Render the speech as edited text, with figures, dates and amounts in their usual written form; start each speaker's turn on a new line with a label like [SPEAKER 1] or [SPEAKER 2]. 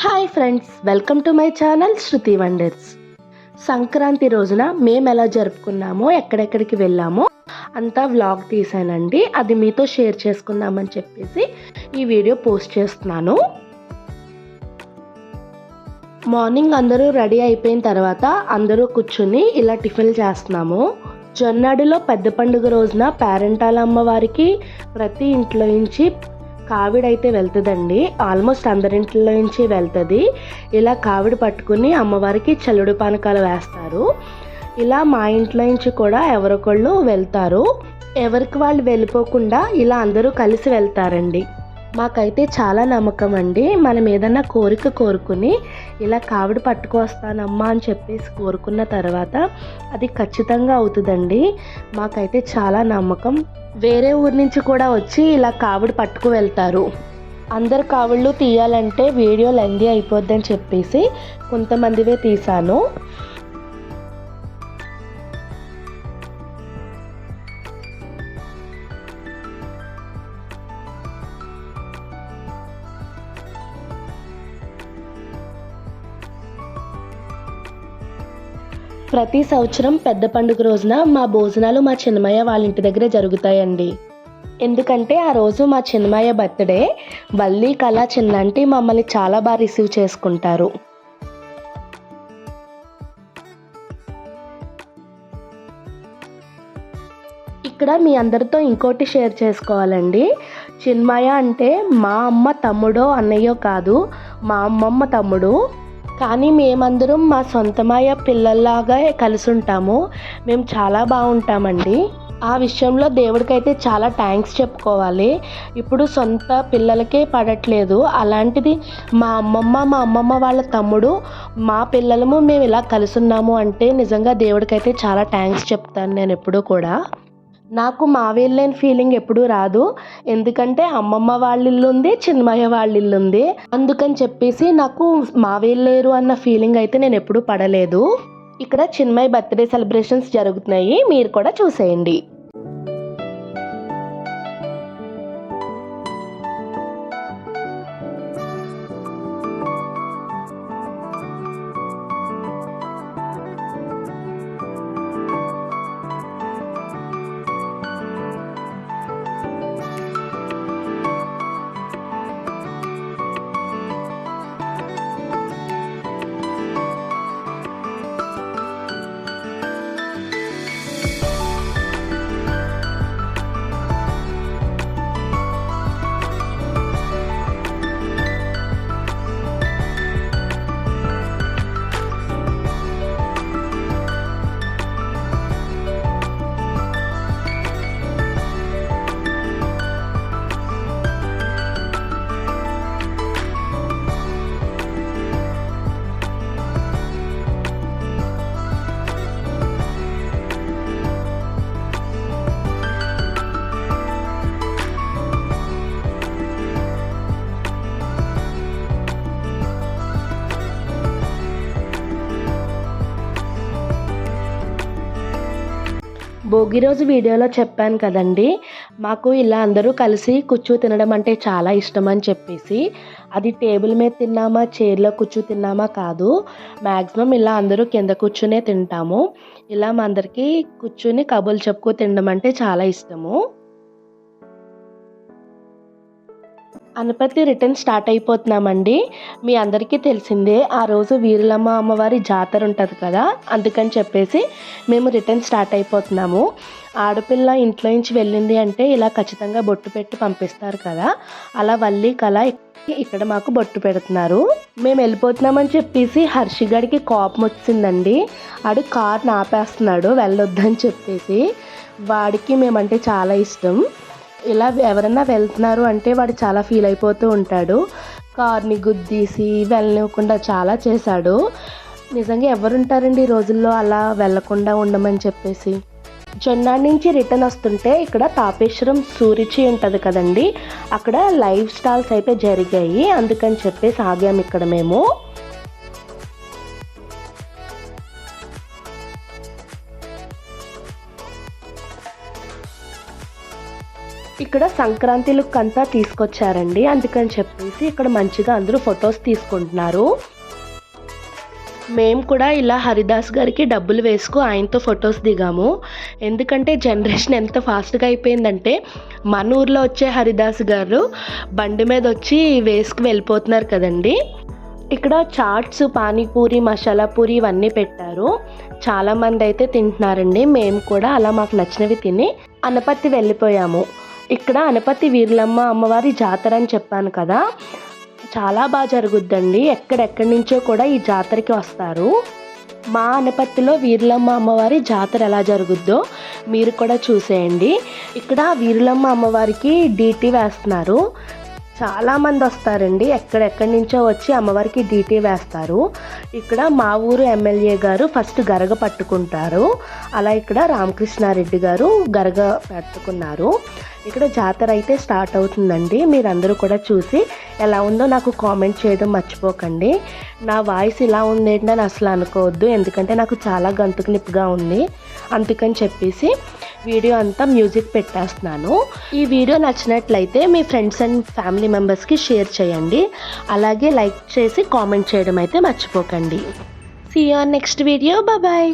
[SPEAKER 1] Hi friends, welcome to my channel Shruti wonders. Sankranti రోజున మేము ఎలా జరుపుకున్నామో, ఎక్కడెక్కడికి వెళ్ళామో అంతా వ్లాగ్ తీసానండి. అది మీతో షేర్ చేసుకుందామని చెప్పేసి ఈ వీడియో పోస్ట్ చేస్తున్నాను. మార్నింగ్ అందరూ రెడీ అయిపోయిన తర్వాత అందరూ కూర్చుని ఇలా టిఫిన్ చేస్తున్నాము. జొన్నాడిలో పెద్ద పండుగ రోజున పేరెంటాల అమ్మవారికి ప్రతి ఇంట్లో నుంచి కావిడైతే వెళ్తుందండి. ఆల్మోస్ట్ అందరింట్లో నుంచి వెళ్తుంది. ఇలా కావిడి పట్టుకుని అమ్మవారికి చల్లుడు పానకాలు వేస్తారు. ఇలా మా ఇంట్లో నుంచి కూడా ఎవరొకళ్ళు వెళ్తారు. ఎవరికి వాళ్ళు వెళ్ళిపోకుండా ఇలా అందరూ కలిసి వెళ్తారండి. మాకైతే చాలా నమ్మకం అండి. మనం ఏదన్నా కోరిక కోరుకుని ఇలా కావిడి పట్టుకొస్తానమ్మా అని చెప్పేసి కోరుకున్న తర్వాత అది ఖచ్చితంగా అవుతుందండి. మాకైతే చాలా నమ్మకం. వేరే ఊరి నుంచి కూడా వచ్చి ఇలా కావిడి పట్టుకు వెళ్తారు. అందరు కావిళ్ళు తీయాలంటే వీడియో లెందీ అయిపోద్దని చెప్పేసి కొంతమందివే తీశాను. ప్రతి సంవత్సరం పెద్ద పండుగ రోజున మా భోజనాలు మా చిన్నమయ్య వాళ్ళ ఇంటి దగ్గరే జరుగుతాయండి. ఎందుకంటే ఆ రోజు మా చిన్నమయ్య బర్త్డే. వల్లి కళ చిన్నంటి మమ్మల్ని చాలా బాగా రిసీవ్ చేసుకుంటారు. ఇక్కడ మీ అందరితో ఇంకోటి షేర్ చేసుకోవాలండి. చిన్మయ్య అంటే మా అమ్మ తమ్ముడో అన్నయ్యో కాదు, మా అమ్మమ్మ తమ్ముడు. కానీ మేమందరం మా సొంతమయ్య పిల్లల్లాగా కలిసి ఉంటాము. మేము చాలా బాగుంటామండి. ఆ విషయంలో దేవుడికైతే చాలా థ్యాంక్స్ చెప్పుకోవాలి. ఇప్పుడు సొంత పిల్లలకే పడట్లేదు, అలాంటిది మా అమ్మమ్మ వాళ్ళ తమ్ముడు మా పిల్లలము మేము ఇలా కలిసి ఉన్నాము అంటే నిజంగా దేవుడికైతే చాలా థ్యాంక్స్ చెప్తాను నేను ఎప్పుడూ కూడా. నాకు మా వీళ్ళని ఫీలింగ్ ఎప్పుడూ రాదు. ఎందుకంటే అమ్మమ్మ వాళ్ళ ఇల్లు ఉంది, చిన్మయ్య వాళ్ళ ఇల్లు ఉంది. అందుకని చెప్పేసి నాకు మా వీళ్ళేరు అన్న ఫీలింగ్ అయితే నేను ఎప్పుడూ పడలేదు. ఇక్కడ చిన్మయ్య బర్త్డే సెలబ్రేషన్స్ జరుగుతున్నాయి, మీరు కూడా చూసేయండి. భోగి రోజు వీడియోలో చెప్పాను కదండి, మాకు ఇలా అందరూ కలిసి కూర్చో తినడం అంటే చాలా ఇష్టం అని చెప్పేసి. అది టేబుల్ మీద తిన్నామా, చైర్లో కూర్చో తిన్నామా కాదు, మ్యాక్సిమం ఇలా అందరూ కింద కూర్చునే తింటాము. ఇలా మా అందరికీ కూర్చుని కబుర్లు చెప్పుకో తినడం అంటే చాలా ఇష్టము. Anaparthi return start అయిపోతున్నామండి. మీ అందరికీ తెలిసిందే, ఆ రోజు వీరులమ్మ అమ్మవారి జాతర ఉంటుంది కదా, అందుకని చెప్పేసి మేము రిటర్న్ స్టార్ట్ అయిపోతున్నాము. ఆడపిల్ల ఇంట్లో నుంచి వెళ్ళింది అంటే ఇలా ఖచ్చితంగా బొట్టు పెట్టి పంపిస్తారు కదా, అలా వల్లి కళ ఇక్కడ మాకు బొట్టు పెడుతున్నారు. మేము వెళ్ళిపోతున్నామని చెప్పేసి హర్షిగడికి కోపం వచ్చిందండి. ఆడు కార్ ఆపేస్తున్నాడు వెళ్ళొద్దని చెప్పేసి. వాడికి మేమంటే చాలా ఇష్టం. ఇలా ఎవరన్నా వెళ్తున్నారు అంటే వాడు చాలా ఫీల్ అయిపోతూ ఉంటాడు. కార్ని గుద్దీసి వెళ్ళనివ్వకుండా చాలా చేశాడు. నిజంగా ఎవరుంటారండి ఈ రోజుల్లో అలా వెళ్ళకుండా ఉండమని చెప్పేసి. జొన్నాడి నుంచి రిటర్న్ వస్తుంటే ఇక్కడ తాపేశ్వరం సూరిచి ఉంటుంది కదండి, అక్కడ లైవ్ స్టాల్స్ అయితే జరిగాయి. అందుకని చెప్పేసి ఆగాము ఇక్కడ మేము. ఇక్కడ సంక్రాంతి లుక్ అంతా తీసుకొచ్చారండి, అందుకని చెప్పేసి ఇక్కడ మంచిగా అందరూ ఫొటోస్ తీసుకుంటున్నారు. మేము కూడా ఇలా హరిదాస్ గారికి డబ్బులు వేసుకు ఆయనతో ఫొటోస్ దిగాము. ఎందుకంటే జనరేషన్ ఎంత ఫాస్ట్గా అయిపోయిందంటే మన ఊర్లో వచ్చే హరిదాస్ గారు బండి మీద వచ్చి వేసుకు వెళ్ళిపోతున్నారు కదండి. ఇక్కడ చాట్స్, పానీపూరి, మసాలా పూరి ఇవన్నీ పెట్టారు. చాలామంది అయితే తింటున్నారండి. మేము కూడా అలా మాకు నచ్చినవి తిని అనపత్తి వెళ్ళిపోయాము. ఇక్కడ అనపత్తి వీర్లమ్మ అమ్మవారి జాతర అని చెప్పాను కదా, చాలా బాగా జరుగుద్దండి. ఎక్కడెక్కడి నుంచో కూడా ఈ జాతరకి వస్తారు. మా అనపత్తిలో వీర్లమ్మ అమ్మవారి జాతర ఎలా జరుగుద్దో మీరు కూడా చూసేయండి. ఇక్కడ వీర్లమ్మ అమ్మవారికి డీటీ వేస్తున్నారు. చాలామంది వస్తారండి, ఎక్కడెక్కడి నుంచో వచ్చి అమ్మవారికి డీటీ వేస్తారు. ఇక్కడ మా ఊరు ఎమ్మెల్యే గారు ఫస్ట్ గరగ పట్టుకుంటారు. అలా ఇక్కడ రామకృష్ణారెడ్డి గారు గరగ పట్టుకున్నారు. ఇక్కడ జాతర అయితే స్టార్ట్ అవుతుందండి. మీరందరూ కూడా చూసి ఎలా ఉందో నాకు కామెంట్ చేయడం మర్చిపోకండి. నా వాయిస్ ఇలా ఉందేంటి అని అసలు అనుకోవద్దు, ఎందుకంటే నాకు చాలా గొంతుకు నొప్పిగా ఉంది. అందుకని చెప్పేసి వీడియో అంతా మ్యూజిక్ పెట్టేస్తున్నాను. ఈ వీడియో నచ్చినట్లయితే మీ ఫ్రెండ్స్ అండ్ ఫ్యామిలీ మెంబర్స్కి షేర్ చేయండి. అలాగే లైక్ చేసి కామెంట్ చేయడం అయితే మర్చిపోకండి. See you on next video. Bye.